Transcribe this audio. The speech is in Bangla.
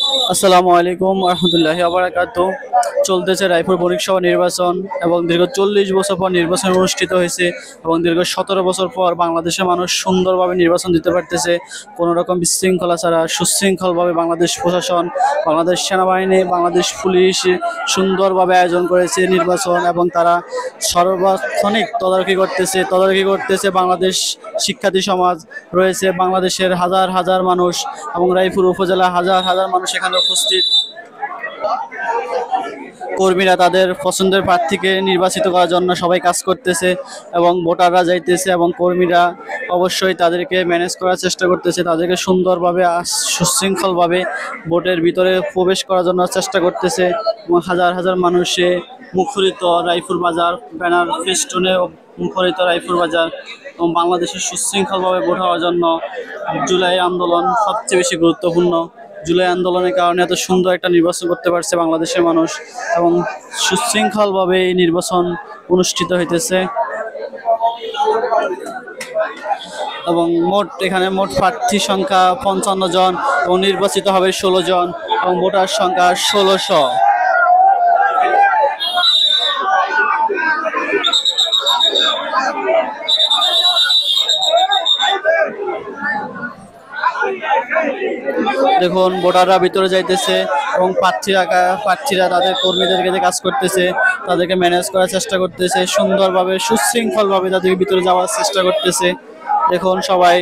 আসসালামু আলাইকুম রহমতুল্লাহি বারাকাতু। চলতেছে রায়পুর বণিক সভা নির্বাচন এবং দীর্ঘ 40 বছর পর নির্বাচন অনুষ্ঠিত হয়েছে এবং দীর্ঘ 17 বছর পর বাংলাদেশের মানুষ সুন্দরভাবে নির্বাচন দিতে পারতেছে কোনো রকম বিশৃঙ্খলা ছাড়া। সুশৃঙ্খলভাবে বাংলাদেশ প্রশাসন, বাংলাদেশ সেনাবাহিনী, বাংলাদেশ পুলিশ সুন্দরভাবে আয়োজন করেছে নির্বাচন এবং তারা সার্বক্ষণিক তদারকি করতেছে। বাংলাদেশ শিক্ষার্থী সমাজ রয়েছে, বাংলাদেশের হাজার হাজার মানুষ এবং রায়পুর উপজেলা হাজার হাজার মানুষ এখানে উপস্থিত। কর্মীরা তাদের পছন্দের প্রার্থীকে নির্বাচিত করার জন্য সবাই কাজ করতেছে এবং ভোটাররা যাইতেছে এবং কর্মীরা অবশ্যই তাদেরকে ম্যানেজ করার চেষ্টা করতেছে, তাদেরকে সুন্দরভাবে সুশৃঙ্খলভাবে ভোটের ভিতরে প্রবেশ করার জন্য চেষ্টা করতেছে এবং হাজার হাজার মানুষে মুখরিত রায়পুর বাজার, ব্যানার ফেস্টুনে মুখরিত রায়পুর বাজার এবং বাংলাদেশের সুশৃঙ্খলভাবে ভোট হওয়ার জন্য জুলাই আন্দোলন সবচেয়ে বেশি গুরুত্বপূর্ণ। জুলাই আন্দোলনের কারণে এত সুন্দর একটা নির্বাচন করতে পারছে বাংলাদেশের মানুষ এবং সুশৃঙ্খলভাবে এই নির্বাচন অনুষ্ঠিত হইতেছে এবং এখানে মোট প্রার্থী সংখ্যা 55 জন এবং নির্বাচিত হবে 16 জন এবং ভোটার সংখ্যা 1600। দেখুন ভোটাররা ভিতরে যাইতেছে এবং প্রার্থীরা তাদের কর্মীদেরকে যে কাজ করতেছে তাদেরকে ম্যানেজ করার চেষ্টা করতেছে, সুন্দরভাবে সুশৃঙ্খলভাবে তাদেরকে ভিতরে যাওয়ার চেষ্টা করতেছে। দেখুন সবাই